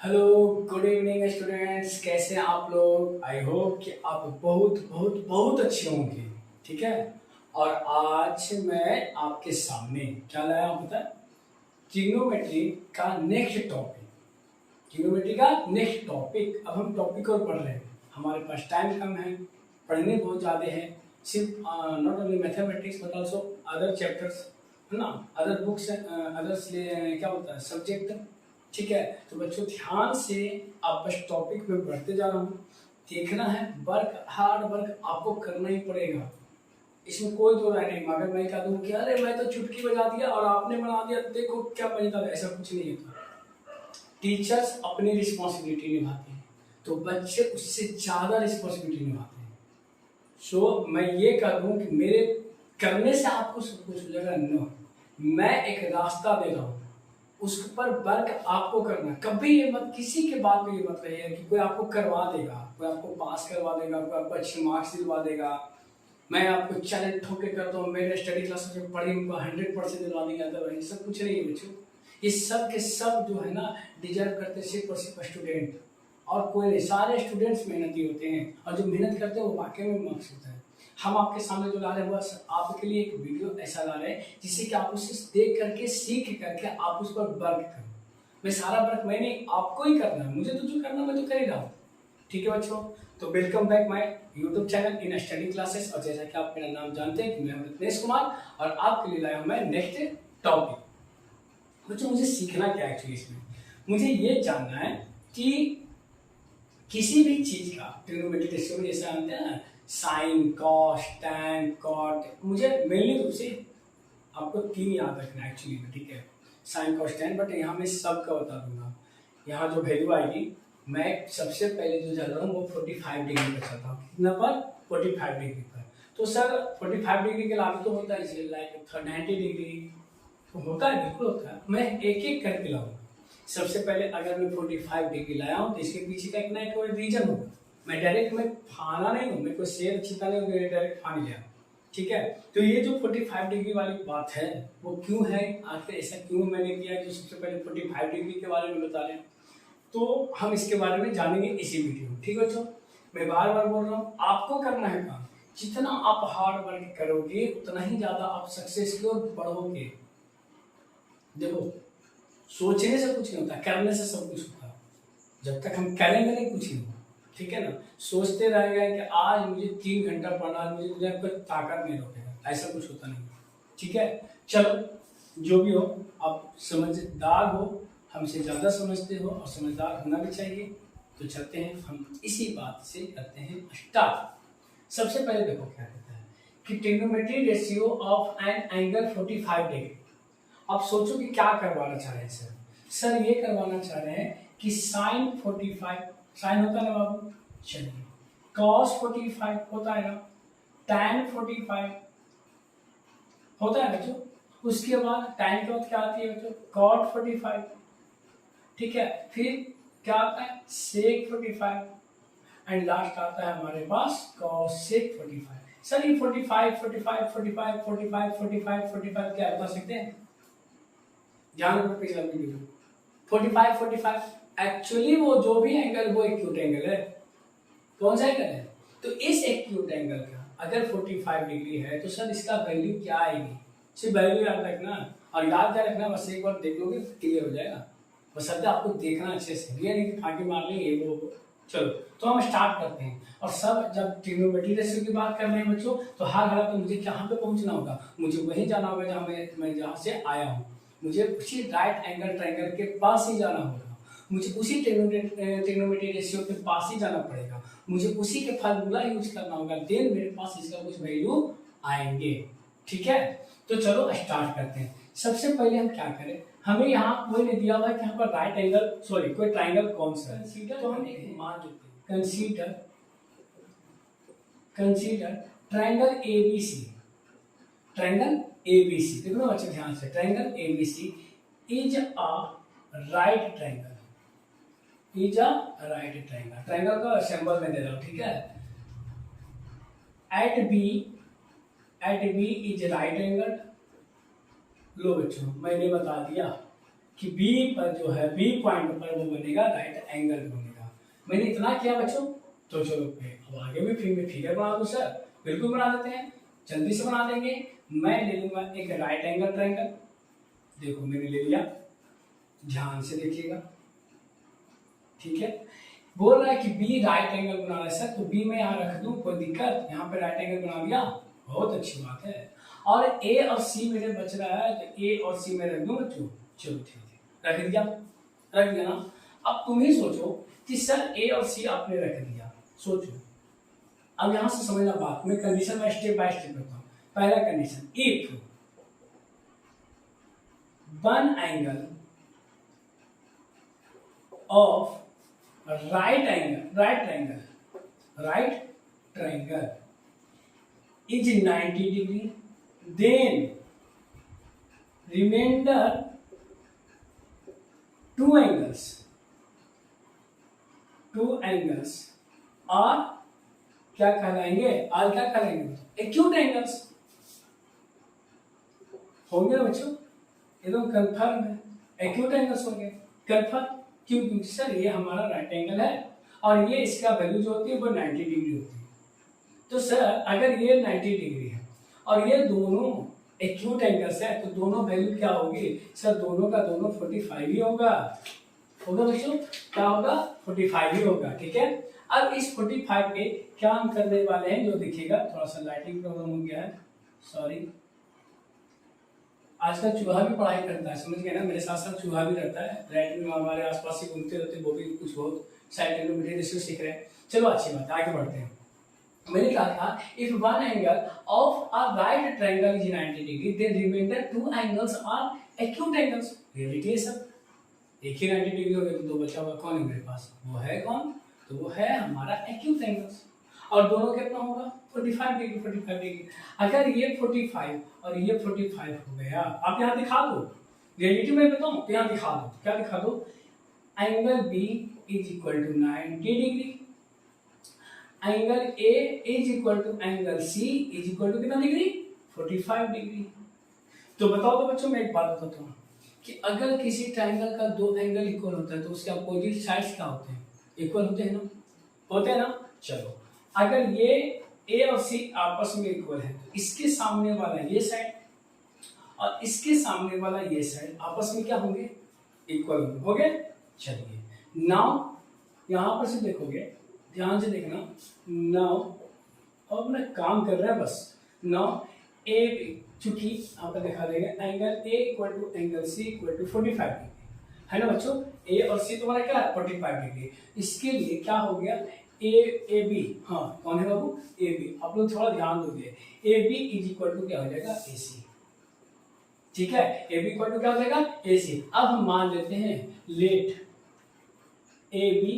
Hello, good evening students. कैसे हैं आप लोग? आई होप कि आप बहुत बहुत बहुत अच्छे होंगे। ठीक है। और आज मैं आपके सामने क्या लाया हूं पता है? ट्रिग्नोमेट्री का नेक्स्ट टॉपिक। ट्रिग्नोमेट्री का नेक्स्ट टॉपिक। अब हम टॉपिक और पढ़ रहे हैं। हमारे पास टाइम कम है, पढ़ने बहुत ज़्यादा है। सिर्फ not only mathematics but also other chapters, है ना, अदर बुक्स, अदर्स क्या होता है सब्जेक्ट। ठीक है। तो बच्चों ध्यान से आप बस टॉपिक में बढ़ते जा रहा हूँ। देखना है, वर्क हार्ड वर्क आपको करना ही पड़ेगा। इसमें कोई दो राय नहीं। मगर मैं कह दूँ कि अरे मैं तो चुटकी बजा दिया और आपने बना दिया, देखो क्या मजेदार, ऐसा कुछ नहीं होता। टीचर्स अपनी रिस्पॉन्सिबिलिटी निभाते हैं तो बच्चे उससे ज़्यादा रिस्पॉन्सिबिलिटी निभाते हैं। सो मैं ये कह दूँ कि मेरे करने से आपको सब कुछ हो जाएगा? नो, मैं एक रास्ता दे रहा हूँ, उस पर वर्क आपको करना। कभी ये मत, किसी के बात पे ये मत कहिए कि कोई आपको करवा देगा, कोई आपको पास करवा देगा, कोई आपको अच्छे मार्क्स दिलवा देगा। मैं आपको चैलेंज ठोके करता हूँ, मेरे स्टडी क्लास में पढ़ी उनको 100% दिलवा देंगे। तो ये सब कुछ नहीं है बच्चों। ये सब के सब जो है ना, डिजर्व करते सिर्फ और सिर्फ स्टूडेंट, और कोई नहीं। सारे स्टूडेंट्स मेहनती होते हैं और जो मेहनत करते हैं वो वाकई में मार्क्स होता है। हम आपके सामने जो ला रहे हैं बस आपके लिए एक वीडियो ऐसा ला रहे हैं जिससे कि आप उसे देख करके सीख करके आप उस पर वर्क करें। मैं सारा वर्क मैंने आपको ही करना है, मुझे तो जो करना मैं तो कर ही रहा हूँ। ठीक है बच्चों, तो welcome back my YouTube channel in study classes. और जैसा कि आप मेरा नाम जानते हैं कि मैं हूं रत्नेश कुमार और आपके लिए लाया हूं मैं नेक्स्ट टॉपिक। बच्चों मुझे सीखना क्या है एक्चुअली इसमें? मुझे ये जानना है कि किसी भी चीज का ट्रिग्नोमेट्री रेशियो में जैसे आते हैं ना, साइन, कॉस, टैन, कॉट, मुझे मेनली रूप से आपको तीन याद रखना है एक्चुअली में। ठीक है, साइन, कॉस, टैन, बट यहाँ मैं सबका बता दूंगा। यहाँ जो वैल्यू आएगी, मैं सबसे पहले जो चल रहा हूँ वो 45 डिग्री पर चल रहा हूँ। कितना पर? 45 डिग्री पर। तो सर 45 डिग्री के लागू तो होता है, इसलिए लाइक 90 डिग्री तो होता है, बिल्कुल होता है। मैं एक एक करके लाऊंगा। सबसे पहले अगर मैं 45 डिग्री लाया हूँ तो इसके पीछे का इतना एक रीजन होगा। मैं डायरेक्ट मैं फाना नहीं हूँ, मैं कोई शेर छिपा नहीं हूँ, डायरेक्ट फान लिया। ठीक है। तो ये जो 45 डिग्री वाली बात है वो क्यों है, आखिर ऐसा क्यों मैंने किया जो सबसे पहले 45 डिग्री के बारे में बता रहे हैं, तो हम इसके बारे में जानेंगे इसी वीडियो में। ठीक है बच्चों, मैं बार बार बोल रहा हूँ आपको करना है काम। जितना आप हार्ड वर्क करोगे उतना ही ज्यादा आप सक्सेस की ओर बढ़ोगे। देखो, सोचने से कुछ नहीं होता, करने से सब कुछ होता है। जब तक हम करेंगे नहीं कुछ नहीं होगा। ठीक है ना। सोचते रहेगा कि आज मुझे 3 घंटा पढ़ना है, मुझे कोई ताकत नहीं रोकेगा, ऐसा कुछ होता नहीं। ठीक है। चलो जो भी हो, आप समझदार हो, हमसे ज़्यादा समझते हो और समझदार होना भी चाहिए। तो चलते हैं, हम इसी बात से करते हैं स्टार्ट। सबसे पहले देखो क्या कहता है कि trigonometry ratio of an angle 45 degree. अब सोचो कि क्या करवाना चाह रहे हैं सर। सर ये करवाना चाह रहे हैं कि साइन 45, साइन होता है ना बाबू, चलिए, कॉस 45 होता है ना, टैन 45 होता है बच्चों। उसके बाद टैन के बाद क्या आती है बच्चों? कॉट 45। ठीक है, फिर क्या आता है? सेक 45 एंड लास्ट आता है हमारे पास कॉसेक 45। सर ये 45 45 45 45 45 45 क्या बता सकते हैं? ध्यान रखो पिछला वीडियो। 45 45 एक्चुअली वो जो भी एंगल वो एक्यूट एंगल है। कौन सा एंगल है? तो इस एक्यूट एंगल का अगर 45 डिग्री है तो सर इसका वैल्यू क्या आएगी? सिर्फ वैल्यू याद रखना, और याद क्या रखना, बस एक बार देख लोगे क्लियर हो जाएगा। बस सर आपको देखना अच्छे से, ये नहीं कि फांकी मार लेंगे वो। चलो तो हम स्टार्ट करते हैं। और सब जब ट्रिग्नोमेट्री रेशियो की बात कर रहे हैं बच्चों, तो हर हालत में मुझे कहाँ पे पहुंचना होगा? मुझे वहीं जाना होगा जहाँ मैं जहाँ से आया हूँ। मुझे उसी राइट एंगल ट्रायंगल के पास ही जाना होगा। मुझे उसी ट्रिग्नोमेट्री रेशियो के पास ही जाना पड़ेगा। मुझे उसी के फार्मूला यूज करना होगा, देन मेरे पास इसका कुछ वैल्यू आएंगे। ठीक है। तो चलो स्टार्ट करते हैं। सबसे पहले हम क्या करें, हमें यहाँ कोई नहीं दिया हुआ है कि यहाँ पर राइट एंगल, सॉरी कोई ट्राइंगल कौन सा है, तो हम एक मान लेते हैं, consider triangle ABC. Triangle ABC, देखो ना बच्चे ध्यान से, triangle ABC is a right triangle, is a right triangle. Triangle का सिंबल मैं दे रहा हूं। ठीक है। At B is right angle. लो बच्चों मैंने बता दिया कि बी पर जो है बी पॉइंट पर वो बनेगा राइट एंगल बनेगा। मैंने इतना किया बच्चों, तो चलो अब आगे भी फिर मैं फिगर बना दूं सर, बिल्कुल बना देते हैं, जल्दी से बना देंगे। मैं ले लूंगा एक राइट एंगल ट्रायंगल, देखो मैंने ले लिया, ध्यान से देखिएगा, ठीक है। बोल रहा है कि बी राइट एंगल बना रहा है सर, तो बी मैं यहाँ रख दूं, कोई दिक्कत? यहाँ पे राइट एंगल बना दिया, बहुत अच्छी बात है। और ए और सी मेरे बच रहा है, तो ए और सी में रख दूं बच्चों, चलो ठीक है, रख दिया, रख दिया ना। अब तुम ही सोचो कि सर ए और सी आपने रख दिया, सोचो। अब यहां से समझना बात, मैं कंडीशन में स्टेप बाय स्टेप करता हूं। पहला condition, if one angle of right triangle is 90 degree, then remainder two angles are क्या कहलाएंगे? और क्या कहलाएंगे? एक्यूट एंगल्स होंगे बच्चों, एकदम कंफर्म है, एक्यूट एंगल्स होंगे, कंफर्म। क्यों? क्योंकि सर ये हमारा राइट एंगल है और ये इसका वैल्यू जो होती है वो 90 डिग्री होती है। तो सर अगर ये 90 डिग्री है और ये दोनों एक्यूट एंगल्स है, तो दोनों वैल्यू क्या होगी सर? दोनों का दोनों 45 ही होगा बच्चों, क्या होगा? 45 ही होगा, ठीक है। अब इस 45 पे क्या हम करने वाले हैं, जो दिखेगा, थोड़ा सा लाइटिंग प्रॉब्लम हो गया है, सॉरी। आजकल चूहा भी पढ़ाई करता है, समझ गए ना, मेरे साथ साथ चूहा भी रहता है, राइट में हमारे आसपास ही घूमते रहते, वो भी कुछ बहुत साइड किलोमीटर से सीख रहे हैं। चलो अच्छी बात है, आगे बढ़ते हैं। मैंने कहा था if one angle of a right triangle is 90 degree, then remainder two angles are acute angles. Reality है सब, एक ही 90 डिग्री हो गया, तो दो बचा हुआ कौन है मेरे पास? वो है कौन? तो वो है हमारा एक्यूट एंगल्स। और दोनों कितना होगा? 45 डिग्री, 45 डिग्री। अगर ये 45 और ये 45 हो गया, आप यहाँ दिखा दो, रियलिटी में बताऊं तो यहाँ दिखा दो, क्या दिखा दो? Angle b is equal to 90 degree, angle a is equal to angle c is equal to कितना डिग्री? 45 डिग्री। तो बताओ तो बच्चों, मैं एक बात बताता हूँ कि अगर किसी ट्रायंगल का दो एंगल इक्वल होता है तो उसके अपोजिट साइड्स क्या होते हैं? इक्वल होते हैं ना, होते हैं ना। चलो अगर ये ए और सी आपस में इक्वल है, तो इसके सामने वाला ये साइड और इसके सामने वाला ये साइड आपस में क्या होंगे? इक्वल हो गए। चलिए नाउ यहां पर से देखोगे, ध्यान से देखना, नाउ अब ना काम कर रहा है बस। नाउ ए चूंकि आपको दिखा देगा angle a equal to angle c equal to 45 degree है ना बच्चों। ए और सी तुम्हारा क्या है? 45 डिग्री। इसके लिए क्या हो गया? ए बी, हाँ कौन है बाबू? A B. आप लोग थोड़ा ध्यान दोगे, a b is equal to क्या हो जाएगा? ए सी, ठीक है। ए बी इक्वल टू क्या हो जाएगा? ए सी। अब हम मान लेते हैं let A B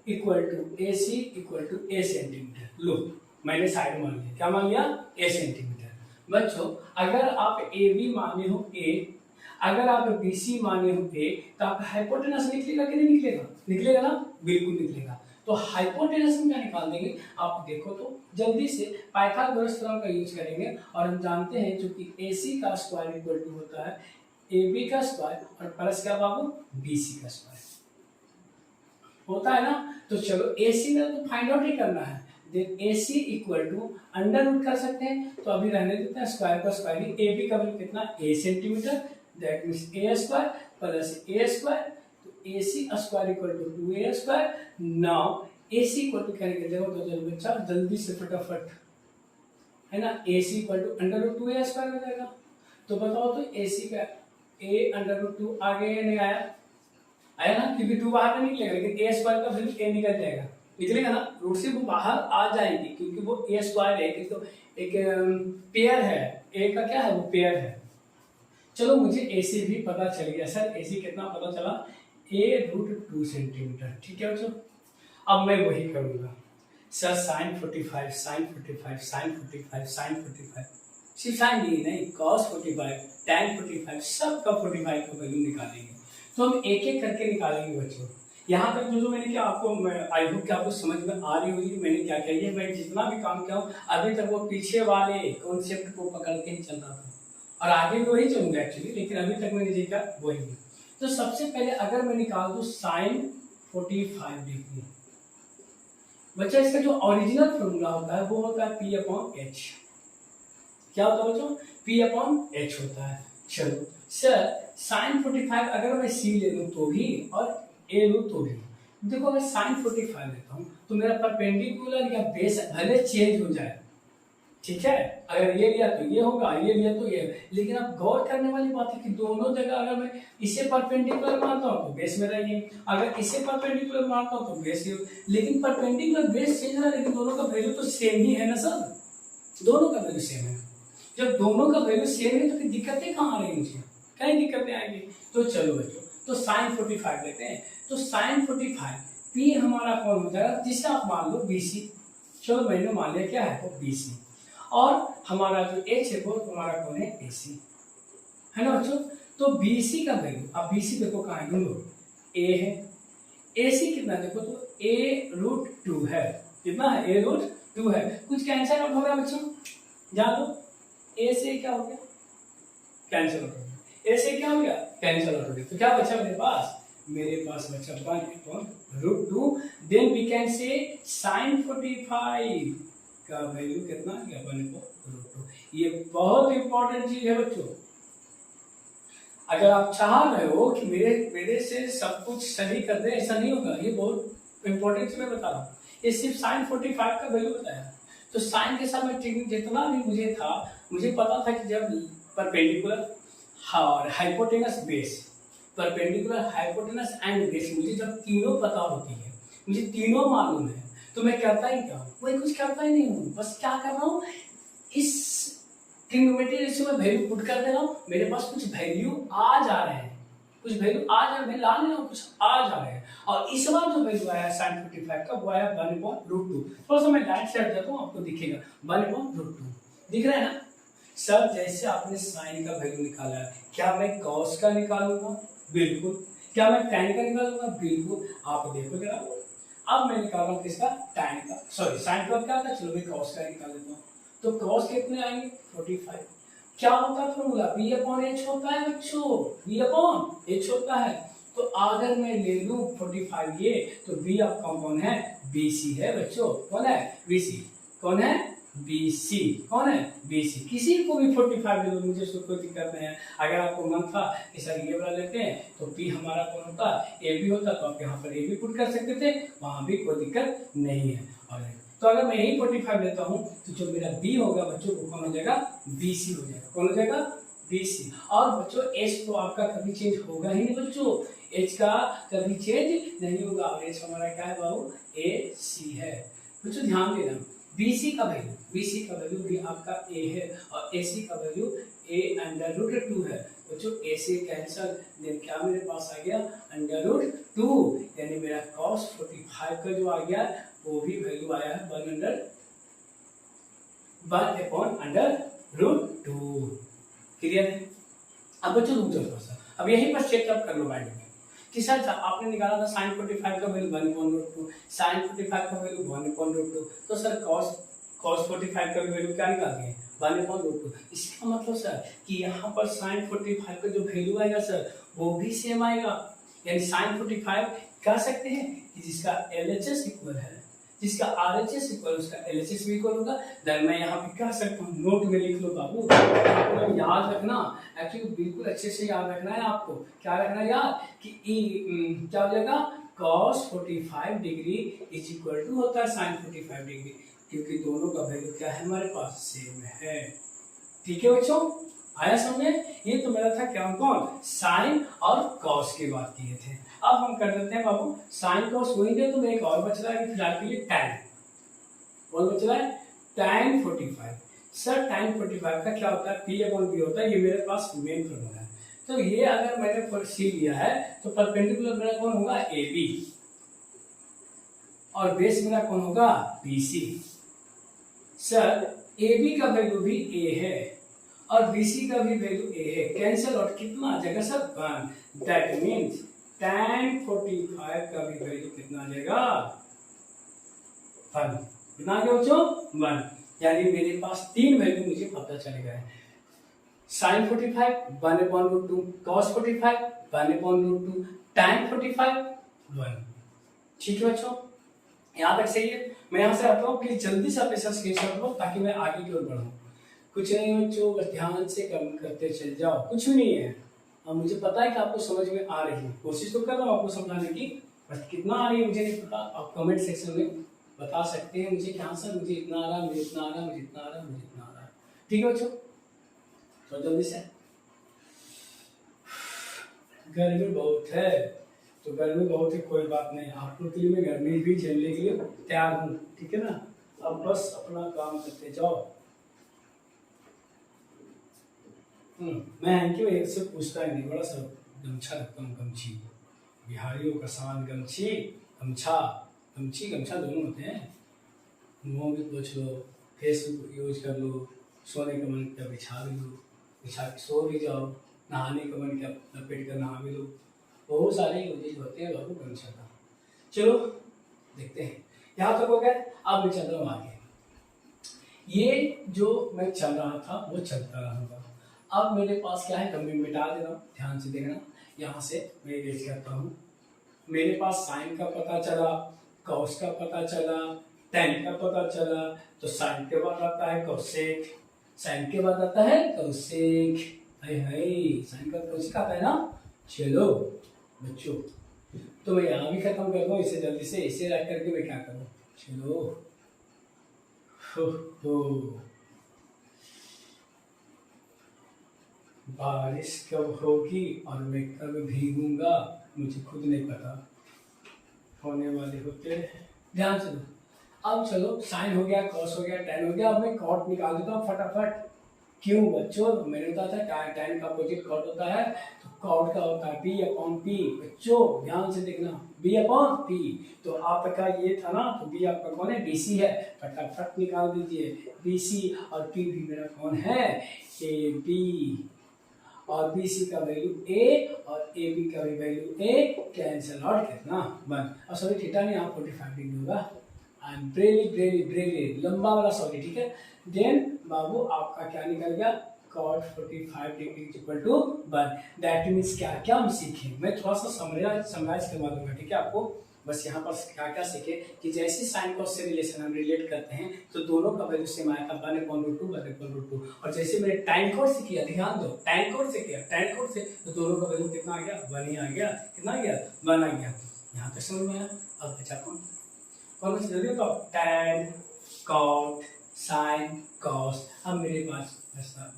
equal to A C equal to A centimetre. लो मैंने साइड मान लिया, क्या मान लिया? A centimetre. बच्चों अगर आप ए बी माने हो ए, अगर आप बी सी माने हो ए, तो आपका हाइपोटेनस निकलेगा कि नहीं निकलेगा? निकलेगा ना, बिल्कुल निकलेगा। तो हाइपोटेनस में क्या निकाल देंगे? आप देखो तो जल्दी से पाइथागोरस थ्योरम का यूज करेंगे, और हम जानते हैं चूंकि ए सी का स्क्वायर इक्वल टू होता है ए बी का स्क्वायर और प्लस क्या बाबू? बी सी का स्क्वायर होता है ना। तो चलो ए सी का तो फाइंड आउट ही करना है, then a C equal to under root कर सकते हैं, तो अभी रहने देते हैं स्क्वायर का स्क्वायर ही। ए बी का वैल्यू कितना? A centimetre, that means A square plus A square, तो A C square equal to 2a square. Now A C equal to क्या निकलेगा? तो चलो बच्चा जल्दी से फटाफट, है ना, A C equal to under root 2a square हो जाएगा। तो बताओ तो ए सी का ए अंडर रूट 2 आगे नहीं आया? आया ना, क्योंकि 2 बाहर नहीं निकलेगा, लेकिन ए स्क्वायर का वैल्यू ए निकल जाएगा, निकलेगा ना, रूट से वो बाहर आ जाएगी क्योंकि वो ए स्क्वायर है, तो एक पेयर है, ए का क्या है? वो पेयर है। चलो मुझे ए सी भी पता चल गया सर, ए सी कितना पता चला? ए रूट 2 सेंटीमीटर, ठीक है बच्चों। अब मैं वही करूंगा sir, sine 45 sine 45 sine 45 sine 45, सिर्फ साइन ही नहीं, कॉस 45 टैन 45, सबका 45 का वैल्यू निकालेंगे। तो हम एक एक करके निकालेंगे बच्चों। यहाँ तक जो मैंने क्या आपको, आई होप कि आपको समझ में आ रही होगी मैंने क्या किया है। मैं जितना भी काम किया हूँ अभी तक वो पीछे वाले कॉन्सेप्ट को पकड़ के ही चल रहा था, और आगे भी वही चलूंगा एक्चुअली, लेकिन अभी तक मैंने देखा वही है। तो सबसे पहले अगर मैं निकाल दूं साइन 45 डिग्री, बच्चा इसका जो ओरिजिनल फॉर्मूला होता है वो होता है P अपॉन एच। क्या होता है बच्चों? P अपॉन एच होता है। चलो सर साइन 45 अगर मैं C ले लूँ तो भी और A लूँ तो भी, देखो अगर साइन 45 लेता हूँ तो मेरा परपेंडिकुलर या बेस भले चेंज हो जाए, ठीक है, अगर ये लिया तो ये होगा, ये लिया तो ये, लेकिन अब गौर करने वाली बात है कि दोनों जगह अगर मैं इसे परपेंडिकुलर मानता हूँ तो बेस मेरा ये, अगर इसे परपेंडिकुलर मानता हूँ तो बेस ये, लेकिन परपेंडिकुलर बेस चेंज है, लेकिन दोनों का वैल्यू तो सेम ही है ना सर, दोनों का वैल्यू सेम है। जब दोनों का वैल्यू सेम है तो फिर दिक्कतें कहाँ आ रही मुझे, कहीं दिक्कतें आएंगी। तो चलो बच्चों, तो साइन 45 लेते हैं, तो साइन 45 P हमारा कौन हो जाएगा, जिसे आप मान लो BC, चलो मैंने मान लिया क्या है वो BC, और हमारा जो H है वो हमारा कौन है AC, है ना बच्चों। तो BC का वैल्यू, अब BC देखो कहाँ है, ढूंढो, A है, AC कितना देखो तो A√2 है, कितना है A√2 है, कुछ कैंसिल आउट हो गया बच्चों, जान लो A से क्या हो गया, कैंसिल आउट हो गया, A से क्या हो गया, कैंसिल आउट हो गया, तो क्या बचा मेरे पास बचा 1/√2, then we can say sine 45 का वैल्यू कितना है 1/√2। ये बहुत इंपॉर्टेंट चीज है बच्चों, अगर आप चाह रहे हो कि मेरे से सब कुछ सही कर दे, ऐसा नहीं होगा, ये बहुत इंपॉर्टेंट चीज मैं बता रहा हूँ। ये सिर्फ साइन 45 का वैल्यू बताया, तो साइन के साथ में जितना भी मुझे था, मुझे पता था कि जब परपेंडिकुलर और hypotenuse base, perpendicular hypotenuse and base, मुझे जब तीनों पता होती है, मुझे तीनों मालूम है, तो मैं करता ही क्या हूँ, कोई कुछ करता ही नहीं हूँ, बस क्या कर रहा हूँ, इस ट्रिग्नोमेट्री रेशियो में वैल्यू पुट कर दे रहा हूँ, मेरे पास कुछ वैल्यू आ जा रहे हैं, कुछ वैल्यू आ जा रहे हैं, मैं ला नहीं रहा हूँ, कुछ आ जा रहे हैं। और इस बार जो वैल्यू आया साइन 45 का वो आया 1/√2। थोड़ा सा मैं लाइट से हट जाता हूँ, आपको दिखेगा 1/√2 दिख रहा है ना सर। जैसे आपने साइन का वैल्यू निकाला है, क्या मैं कॉस का निकालूंगा, बिल्कुल, क्या मैं टैन का निकालूंगा, बिल्कुल। आप देखो जरा, अब मैं निकाल रहा हूँ किसका, टैन का, सॉरी साइन का क्या था, चलो मैं कॉस का निकाल लेता हूँ, तो कॉस कितने आएंगे 45। क्या होता है फॉर्मूला, B अपॉन H होता है बच्चों, B अपॉन H होता है। तो अगर मैं ले लूं 45 ये, तो B आपका कौन है, BC है बच्चों, कौन है BC, कौन है BC, कौन है BC, किसी को भी 45 ले लो, मुझे उसको कोई दिक्कत नहीं है। अगर आपको मन था कि सर ये वाला लेते हैं तो P हमारा कौन होता, AB होता, तो आप यहाँ पर AB पुट कर सकते थे, वहां भी कोई दिक्कत नहीं है। और तो अगर मैं यही 45 लेता हूँ तो जो मेरा B होगा बच्चों वो कौन हो जाएगा, BC हो जाएगा, कौन हो जाएगा BC। और बच्चों H तो आपका कभी चेंज होगा ही नहीं बच्चों, H का कभी चेंज नहीं होगा, और H हमारा क्या है बाबू, AC है बच्चों, ध्यान देना। BC का वैल्यू भी आपका A है, और AC का वैल्यू A√2 है बच्चों, A से कैंसल, देन क्या मेरे पास आ गया √2, यानी मेरा cos 45 का जो आ गया वो भी वैल्यू आया है 1/√2। क्लियर है। अब बच्चों रुक जाओ थोड़ा सा, अब यहीं पर चेकअप कर लो माइंड में कि सर आपने निकाला था साइन 45 का वैल्यू 1/√2, साइन 45 का वैल्यू 1/√2, तो सर cos 45 का वैल्यू क्या निकाल दिए 1/√2। इसका मतलब सर कि यहाँ पर साइन 45 का जो वैल्यू आएगा सर वो भी सेम आएगा, यानी साइन 45 कह सकते हैं कि जिसका LHS इक्वल है, जिसका RHS इक्वल, उसका LHS भी इक्वल होगा। देन मैं यहाँ पे कह सकता हूँ, नोट में लिख लो बाबू, तो याद रखना, एक्चुअली बिल्कुल अच्छे से याद रखना है आपको, क्या रखना है याद कि क्या हो जाएगा cos 45 degree is equal to होता है साइन 45 डिग्री, क्योंकि दोनों का वैल्यू क्या है हमारे पास सेम है। ठीक है बच्चों, आया समझे। ये तो मेरा था क्या, कौन साइन और कॉस की बात किए थे। अब हम कर देते हैं बाबू साइन कॉस वही दे, तो मैं एक और बच रहा है फिलहाल के लिए टैन, कौन बच रहा है टैन 45। सर टैन 45 का क्या होता है, P/B होता है, ये मेरे पास मेन फॉर्मूला है। तो ये अगर मैंने सी लिया है तो परपेंडिकुलर मेरा कौन होगा AB, और बेस मेरा कौन होगा BC। सर AB का वैल्यू भी A है और BC का भी वैल्यू A है, कैंसिल आउट कितना आ जाएगा सर 1, दैट मीन्स tan 45 का भी वैल्यू कितना आ जाएगा 1, कितना आ गया बच्चों 1, यानी मेरे पास तीन वैल्यू मुझे पता चल गए। Sine 45 1/√2, cos 45 1/√2, tan 45 1। ठीक है बच्चों, यहाँ तक सही है। मैं यहाँ से आता हूँ, प्लीज जल्दी से आप ऐसा स्क्रीनशॉट लो ताकि मैं आगे की ओर बढ़ूँ। कुछ नहीं बच्चों, बस ध्यान से काम करते चल जाओ, कुछ भी नहीं है। अब मुझे पता है कि आपको समझ में आ रही है, कोशिश तो कर रहा हूँ आपको समझाने की, बस कितना आ रही है मुझे नहीं पता। आप कमेंट सेक्शन में बता सकते हैं मुझे कि हाँ सर मुझे इतना आ रहा है, मुझे इतना आ रहा है, मुझे इतना आ रहा है, मुझे इतना आ रहा है। ठीक है बच्चों, तो जल्दी से। गर्मी बहुत है, तो गर्मी बहुत है, कोई बात नहीं, आप लोग के लिए मैं गर्मी भी झेलने के लिए तैयार हूँ। ठीक है ना, अब बस अपना काम करते जाओ। मैं इनकी वजह से पूछता ही नहीं, बड़ा सा गमछा रखता हूँ, गमछी। बिहारियों का सामान गमछी, गमछा, गमछी गमछा दोनों होते हैं। मुँह भी पोछ लो, फेस भी यूज कर लो, सोने का मन किया बिछा भी लो, बिछा के सो भी जाओ, नहाने का मन किया लपेट कर नहा भी लो, बहुत सारे यूजेज होते हैं बाबू गमछा का। चलो देखते हैं, यहाँ तक हो गया। अब मैं चल रहा हूँ आगे। ये जो मैं चल रहा था वो चलता रहूँगा। अब मेरे पास क्या है, मैं मिटा दे रहा हूँ, ध्यान से देखना। यहाँ से मैं इरेज करता हूँ। मेरे पास साइन का पता चला, कॉस का पता चला, टेन का पता चला, तो साइन के बाद आता है कोसेक, साइन के बाद आता है कोसेक। साइन का कोसेक आता है ना। चलो बच्चों, तो मैं यहाँ भी खत्म कर दूँ इसे जल्दी से, इसे रख करके मैं क्या करूँ। चलो हो। बारिश कब होगी और मैं कब भीगूंगा मुझे खुद नहीं पता, होने वाले होते। ध्यान से लो। अब चलो, साइन हो गया, कॉस हो गया, टेन हो गया। अब मैं कॉट निकाल देता हूँ फटाफट। क्यों बच्चों, मैंने बताया था टेन का अपोजिट कॉट होता है, तो कॉट का होता है B/P। बच्चों ध्यान से देखना, B/P। तो आपका ये था ना, तो B आपका कौन है, BC है, फटाफट निकाल दीजिए। BC और P भी मेरा कौन है, AB। और BC का वैल्यू A और AB का भी वैल्यू A, कैंसल आउट कितना 1। और सॉरी थीटा नहीं, यहाँ 45 डिग्री होगा। आई एम ब्रेली लंबा वाला सॉरी, ठीक है। देन बाबू आपका क्या निकल गया, cot 45 degree equal to 1। That means क्या क्या हम सीखे, मैं थोड़ा सा समराइज करवा दूंगा, ठीक है आपको। बस यहाँ पर क्या क्या सीखे कि जैसे साइन कॉस से रिलेशन हम रिलेट करते हैं तो दोनों का वैल्यू सेम आएगा, 1/√2 और जैसे मैंने टाइम कोड से किया, ध्यान दो, टाइम कोड से किया, टाइम कोड से, तो दोनों का वैल्यू कितना आ गया, 1 ही आ गया। कितना आ गया, 1 आ गया। यहाँ तक समझ में आया। अब बचा कौन सा, जल्दी बताओ, tan, cot, sin, cos। अब मेरे पास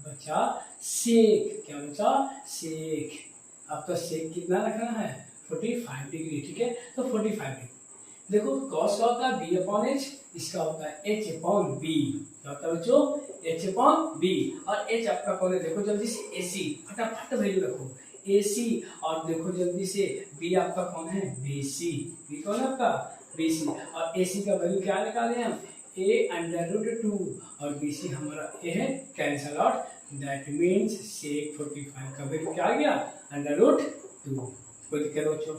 बचा सेक, क्या बचा, सेक। अब तो सेक कितना रखना है, 45 डिग्री, ठीक है। तो 45 डिग्री देखो, cos का होता है B/H, इसका होता है H/B। क्या होता है बच्चों, H/B। और H आपका कौन है, देखो जल्दी से, AC, फटाफट वैल्यू रखो, AC। और देखो जल्दी से, B आपका कौन है, BC। B कौन है आपका, BC। और AC का वैल्यू क्या निकाले हम, A/√2 और BC हमारा A है, कैंसल आउट। दैट मीन्स सेक 45 का वैल्यू क्या आ गया, √2। कोई दिक्कत बच्चों,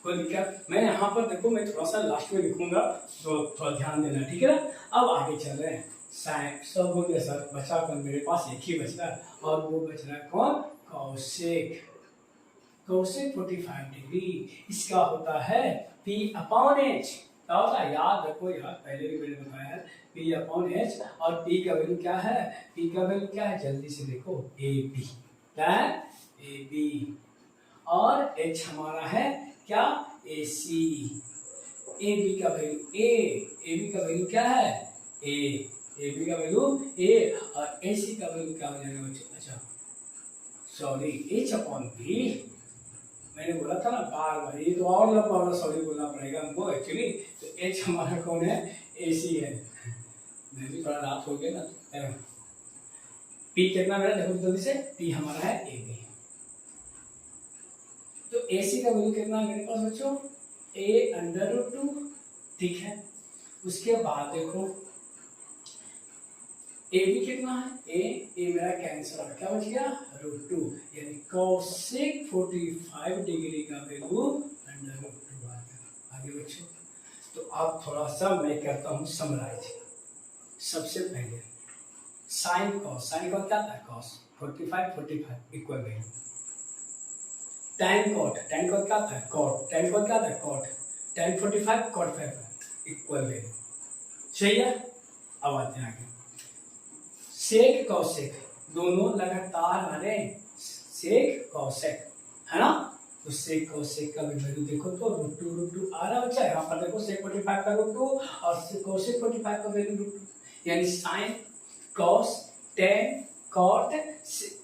कोई दिक्कत। मैं यहाँ पर देखो, मैं थोड़ा सा लास्ट में लिखूंगा, तो थोड़ा ध्यान देना, ठीक है ना। अब आगे चल रहे हैं, साइन सब हो गया सर, बचा कर मेरे पास एक ही बच रहा है, और वो बच रहा है कौन, कोसेक। कोसेक 45 डिग्री, इसका होता है P/H। क्या होता है, याद रखो यार, पहले भी मैंने बताया है, P/H। और P का वैल्यू क्या है, P का वैल्यू क्या है, जल्दी से देखो, AB। क्या है, AB। और H हमारा है क्या, AC। AB का वैल्यू A, AB का वैल्यू क्या है, A, AB का वैल्यू A। और AC का वैल्यू क्या हो जाएगा बच्चों, अच्छा सॉरी, H/P। मैंने बोला था ना बार बार, ये तो और लंबा वाला सॉरी बोलना पड़ेगा हमको एक्चुअली। तो H हमारा कौन है, AC है। मैं भी थोड़ा रात हो गया ना, P कितना मेरा देखो जल्दी से, P हमारा है AB। तो AC का वैल्यू कितना है मेरे पास बच्चों, A/√2, ठीक है। उसके बाद देखो AB कितना है, A मेरा कैंसर है, क्या बच गया, √2। यानी कोसेक 45 डिग्री का वैल्यू √2 आ गया। आगे बच्चों, तो अब थोड़ा सा मैं करता हूँ समराइज। सबसे पहले साइन कॉस क्या था, cos 45 equal value. Tan cot क्या था, कॉट टैन कॉट क्या था, cot tan 45 cot 5 equal value. सही है। अब आते हैं आगे, सेक कॉसेक दोनों लगातार आ रहे हैं, सेक कॉसेक है ना। तो सेक कॉसेक का भी वैल्यू देखो तो √2 आ रहा है बच्चा। यहाँ पर देखो सेक 45 का √2 और कॉसेक 45 का वैल्यू √2, यानी sine cos tan cot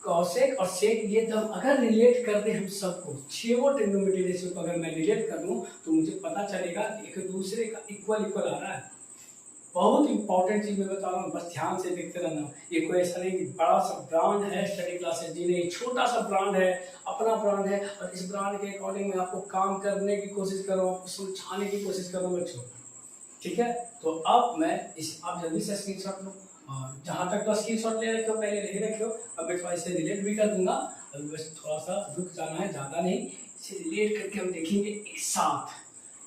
cosec और सेक, ये जब अगर रिलेट कर दे हम सबको, छो ट्रिग्नोमेट्री रेशियो को अगर मैं रिलेट कर दूं तो मुझे पता चलेगा कि एक दूसरे का इक्वल आ रहा है। बहुत इंपॉर्टेंट चीज मैं बता रहा हूँ, बस ध्यान से देखते रहना। ये कोई ऐसा नहीं कि बड़ा सा ब्रांड है स्टडी क्लासेस जी, नहीं, छोटा सा ब्रांड है, अपना ब्रांड है, और इस ब्रांड के अकॉर्डिंग मैं आपको काम करने की कोशिश कर रहा हूँ, आपको समझाने की कोशिश कर रहा हूँ बच्चों। ठीक है, तो अब मैं आप जल्दी से स्क्रीनशॉट लो, और जहाँ तक तो स्क्रीनशॉट ले रखे हो, पहले ले रखे हो, अब मैं थोड़ा इसे रिलेट भी कर दूंगा। अभी बस थोड़ा सा रुक जाना है, ज़्यादा नहीं, इसे रिलेट करके हम देखेंगे एक साथ।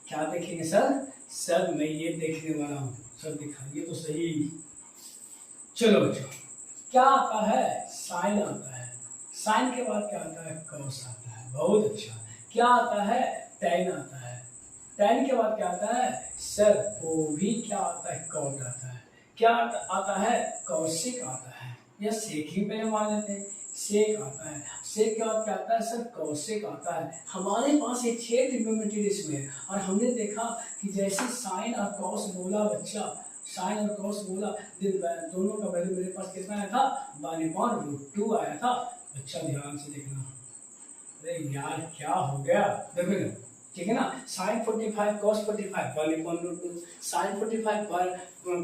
क्या देखेंगे सर मैं ये देखने वाला हूँ, सर दिखाइए तो सही। चलो बच्चों, क्या आता है, साइन आता है, साइन के बाद क्या आता है, कॉस आता है, बहुत अच्छा। क्या आता है, टैन आता है, टैन के बाद क्या आता है सर, वो भी क्या आता है, कॉट आता है। क्या आता है, कॉसिक आता है, या सेक ही पहले मान लेते हैं, सेक आता है। सेक के बाद क्या आता है सर, कॉसेक आता है। हमारे पास एक 6 ट्रिग्नोमेट्री रेशियो है, और हमने देखा कि जैसे साइन और कॉस बोला बच्चा, साइन और कॉस बोला, दोनों का वैल्यू मेरे पास कितना आया था, 1/√2 आया था। बच्चा ध्यान से देखना, अरे यार क्या हो गया, देखो ना, ठीक है ना, साइन 45 कॉस 45 1/√2, साइन 45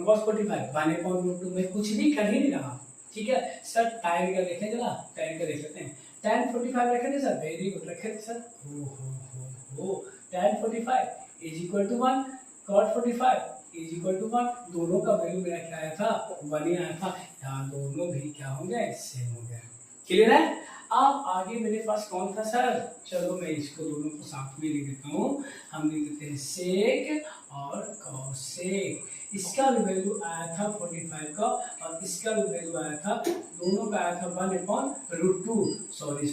कॉस 45 1/√2, मैं कुछ भी कर ही नहीं रहा। ठीक है सर, टैन का देखें जरा, टैन का देख लेते हैं, टैन 45 रखे थे सर, वेरी गुड रखे थे सर, हो tan 45 is equal to 1, cot 45 is equal to 1, दोनों का वैल्यू मेरा क्या आया था, 1 ही आया था। यहाँ दोनों भी क्या होंगे, सेम हो गया। क्लियर है। अब आगे मेरे पास कौन था सर, चलो मैं इसको दोनों को साथ में लिख देता हूँ। हम लिख देते हैं सेक और कॉसेक। इसका भी वैल्यू आया था 45 का, और इसका भी वैल्यू आया था, दोनों का आया था 1/√2, सॉरी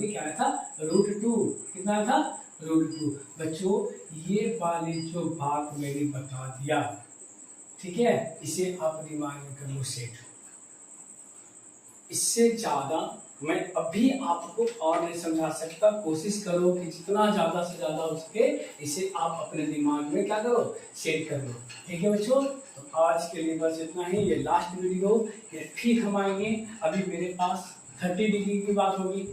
क्या आया था, √2, कितना आया था, √2। बच्चों ये वाली जो बात मैंने बता दिया, ठीक है, इसे आप दिमाग में कर लो सेट। इससे ज्यादा मैं अभी आपको और नहीं समझा सकता, कोशिश करो कि जितना ज्यादा से ज्यादा हो सके इसे आप अपने दिमाग में क्या करो, सेट कर लो। ठीक है बच्चों, तो आज के लिए बस इतना ही, ये लास्ट वीडियो, ये फिर हम आएंगे। अभी मेरे पास 30 डिग्री की बात होगी,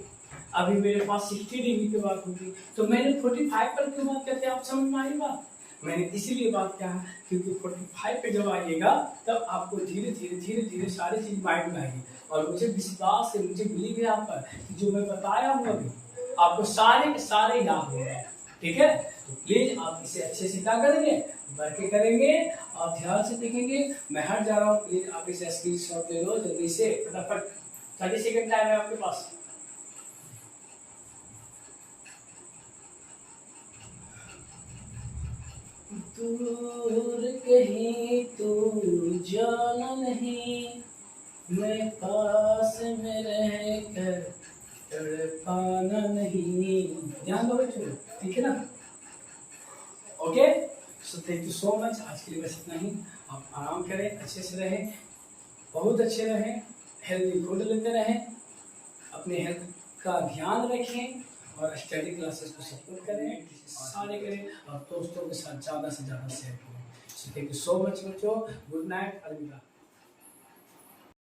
अभी मेरे पास 60 डिग्री की बात होगी। तो मैंने 45 पर क्यों बात करते, आप समझ में आई बात, मैंने इसीलिए बात किया क्योंकि 45 पे जब आइएगा तब आपको धीरे धीरे सारी चीज माइंड में आएगी, और मुझे विश्वास है, मुझे बिलीव है आप पर कि जो मैं बताया हूँ अभी आपको सारे के सारे याद होंगे। ठीक है, तो प्लीज आप इसे अच्छे से क्या करेंगे, वर्क करेंगे और ध्यान से देखेंगे। मैं हट जा रहा हूँ, प्लीज आप इसे स्क्रीनशॉट ले लो जल्दी से, फटाफट 30 सेकंड टाइम है आपके पास। दूर कहीं तू जाना नहीं, मैं पास में रहकर तड़पाना नहीं। ध्यान दो बच्चों, ठीक है ना। Okay, so thank you so much, आज के लिए बस इतना ही। आप आराम करें, अच्छे से रहें, बहुत अच्छे रहें, हेल्दी फूड लेते रहें, अपने हेल्थ का ध्यान रखें, और स्टडी क्लासेस को सपोर्ट करें, सारे करें, और दोस्तों के साथ ज़्यादा से ज़्यादा शेयर करें। थैंक यू सो मच बच्चों, गुड नाइट, अलविदा।